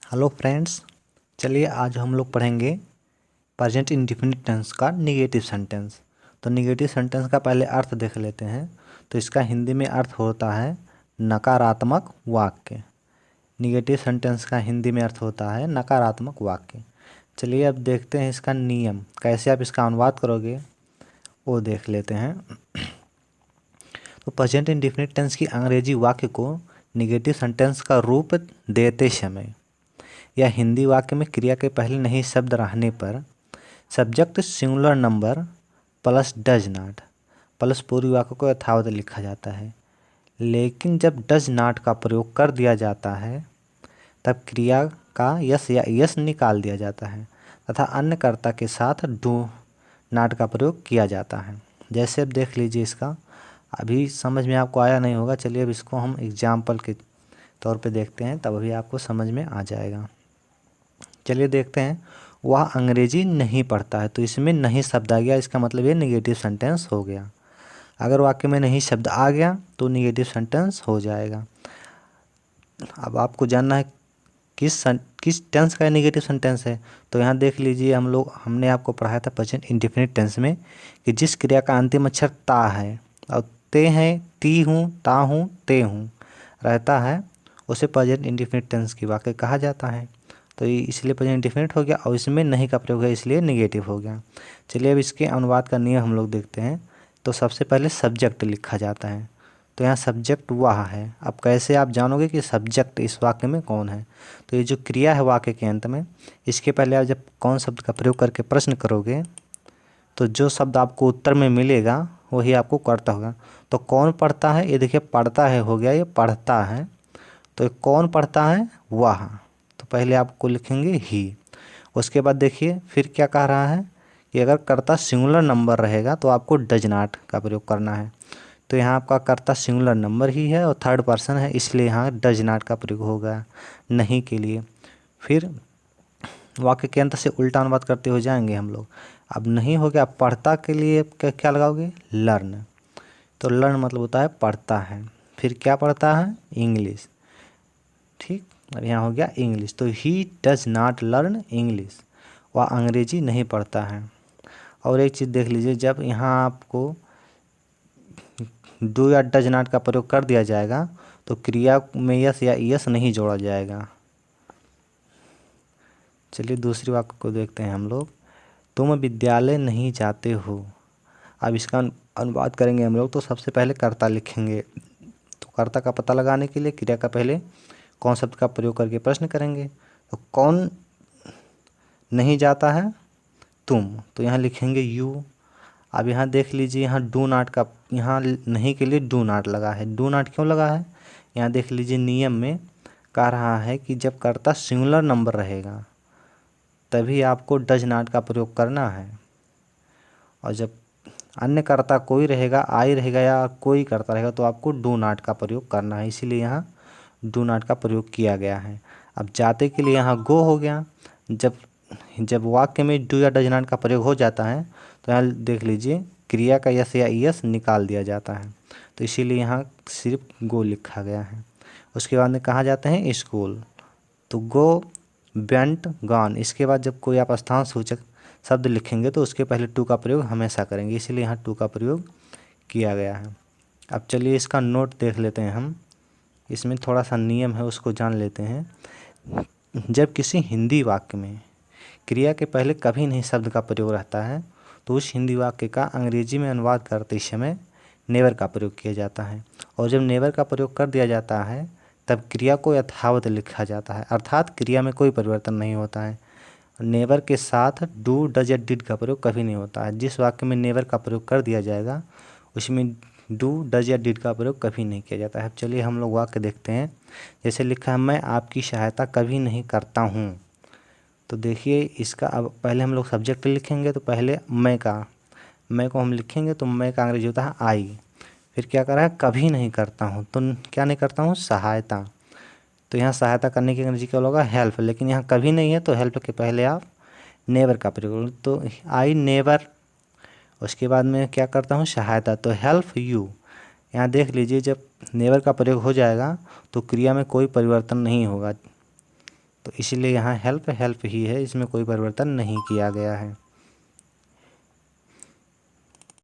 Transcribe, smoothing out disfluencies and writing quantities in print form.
Hello friends, चलिए आज हम लोग पढ़ेंगे प्रेजेंट इंडेफिनिट टेंस का निगेटिव सेंटेंस। तो निगेटिव सेंटेंस का पहले अर्थ देख लेते हैं। तो इसका हिंदी में अर्थ होता है नकारात्मक वाक्य। निगेटिव सेंटेंस का हिंदी में अर्थ होता है नकारात्मक वाक्य। चलिए अब देखते हैं इसका नियम, कैसे आप इसका अनुवाद करोगे वो देख लेते हैं। तो प्रेजेंट इंडेफिनिट टेंस की अंग्रेजी वाक्य को निगेटिव सेंटेंस का रूप देते समय या हिंदी वाक्य में क्रिया के पहले नहीं शब्द रहने पर subject singular number plus does not plus पूरी वाक्य को यथावत लिखा जाता है। लेकिन जब डज नॉट का प्रयोग कर दिया जाता है तब क्रिया का यस या यस निकाल दिया जाता है तथा अन्य कर्ता के साथ डू नॉट का प्रयोग किया जाता है। जैसे अब देख लीजिए, इसका अभी समझ में आपको आया नहीं होगा। चलिए अब इसको हम एग्जाम्पल के तौर पे देखते हैं, तब अभी आपको समझ में आ जाएगा। चलिए देखते हैं। वह अंग्रेजी नहीं पढ़ता है, तो इसमें नहीं शब्द आ गया, इसका मतलब ये निगेटिव सेंटेंस हो गया। अगर वाक्य में नहीं शब्द आ गया तो निगेटिव सेंटेंस हो जाएगा। अब आपको जानना है किस टेंस का निगेटिव सेंटेंस है। तो यहाँ देख लीजिए, हमने आपको पढ़ाया था प्रेजेंट इंडेफिनिट टेंस में कि जिस क्रिया का अंतिम अक्षर ता है और ते हैं, ती हूँ, ता हूँ, ते हूँ रहता है, उसे प्रेजेंट इंडेफिनिट टेंस की वाक्य कहा जाता है। तो ये इसलिए प्रेजेंट इंडेफिनिट हो गया और इसमें नहीं का प्रयोग है, इसलिए निगेटिव हो गया। चलिए अब इसके अनुवाद का नियम हम लोग देखते हैं। तो सबसे पहले सब्जेक्ट लिखा जाता है। तो यहाँ सब्जेक्ट वह है। अब कैसे आप जानोगे कि सब्जेक्ट इस वाक्य में कौन है? तो ये जो क्रिया है वाक्य के अंत में, इसके पहले आप जब कौन शब्द का प्रयोग करके प्रश्न करोगे तो जो शब्द आपको उत्तर में मिलेगा वही आपको कर्ता होगा। तो कौन पढ़ता है, ये देखिए पढ़ता है हो गया, ये पढ़ता है। तो ये कौन पढ़ता है? वह। तो पहले आपको लिखेंगे ही। उसके बाद देखिए फिर क्या कह रहा है कि अगर कर्ता सिंगुलर नंबर रहेगा तो आपको डज नॉट का प्रयोग करना है। तो यहाँ आपका कर्ता सिंगुलर नंबर ही है और थर्ड पर्सन है, इसलिए यहाँ डज नॉट का प्रयोग होगा नहीं के लिए। फिर वाक्य के अंत से उल्टा अनुवाद करते हो जाएंगे हम लोग। अब नहीं हो गया, पढ़ता के लिए क्या लगाओगे? लर्न। तो लर्न मतलब होता है पढ़ता है। फिर क्या पढ़ता है? इंग्लिश। ठीक, अब यहाँ हो गया इंग्लिश। तो he does not learn English, वह अंग्रेजी नहीं पढ़ता है। और एक चीज़ देख लीजिए, जब यहाँ आपको डू या डज नॉट का प्रयोग कर दिया जाएगा तो क्रिया में यस या यस नहीं जोड़ा जाएगा। चलिए दूसरी वाक्य को देखते हैं हम लोग। तुम विद्यालय नहीं जाते हो। अब इसका अनुवाद करेंगे हम लोग। तो सबसे पहले कर्ता लिखेंगे। तो कर्ता का पता लगाने के लिए क्रिया का पहले कौन शब्द का प्रयोग करके प्रश्न करेंगे। तो कौन नहीं जाता है? तुम। तो यहाँ लिखेंगे यू। अब यहाँ देख लीजिए, यहाँ डू नॉट का, यहाँ नहीं के लिए डू नॉट लगा है। डू नॉट क्यों लगा है? यहाँ देख लीजिए, नियम में कह रहा है कि जब कर्ता सिंगुलर नंबर रहेगा तभी आपको डज नॉट का प्रयोग करना है, और जब अन्य कर्ता कोई रहेगा, आई रहेगा या कोई कर्ता रहेगा, तो आपको डू नॉट का प्रयोग करना है। इसीलिए यहाँ डू नॉट का प्रयोग किया गया है। अब जाते के लिए यहाँ गो हो गया। जब वाक्य में डू या डज नॉट का प्रयोग हो जाता है तो यहाँ देख लीजिए क्रिया का यस या यस निकाल दिया जाता है। तो इसीलिए यहाँ सिर्फ गो लिखा गया है। उसके बाद में कहा जाता है स्कूल। तो गो, वेंट, गॉन। इसके बाद जब कोई आप स्थान सूचक शब्द लिखेंगे तो उसके पहले टू का प्रयोग हमेशा करेंगे, इसीलिए यहाँ टू का प्रयोग किया गया है। अब चलिए इसका नोट देख लेते हैं हम। इसमें थोड़ा सा नियम है, उसको जान लेते हैं। जब किसी हिंदी वाक्य में क्रिया के पहले कभी नहीं शब्द का प्रयोग रहता है तो उस हिंदी वाक्य का अंग्रेजी में अनुवाद करते समय नेवर का प्रयोग किया जाता है। और जब नेवर का प्रयोग कर दिया जाता है तब क्रिया को यथावत लिखा जाता है, अर्थात क्रिया में कोई परिवर्तन नहीं होता है। नेवर के साथ डू, डज या डिड का प्रयोग कभी नहीं होता है। जिस वाक्य में नेवर का प्रयोग कर दिया जाएगा उसमें डू, डज या डिड का प्रयोग कभी नहीं किया जाता है। चलिए हम लोग वाक्य देखते हैं। जैसे लिखा है, मैं आपकी सहायता कभी नहीं करता हूँ। तो देखिए इसका, अब पहले हम लोग सब्जेक्ट लिखेंगे तो पहले मैं को हम लिखेंगे तो मैं का अंग्रेजी होता है आई। फिर क्या कर रहा है? कभी नहीं करता हूँ। तो क्या नहीं करता हूँ? सहायता। तो यहाँ सहायता करने की अंग्रेजी क्या होगा? हेल्प। लेकिन यहाँ कभी नहीं है तो हेल्प के पहले आप नेवर का प्रयोग करो। तो आई नेवर। उसके बाद में क्या करता हूँ? सहायता। तो हेल्प यू। यहाँ देख लीजिए, जब नेवर का प्रयोग हो जाएगा तो क्रिया में कोई परिवर्तन नहीं होगा। तो इसीलिए यहाँ हेल्प हेल्प ही है, इसमें कोई परिवर्तन नहीं किया गया है।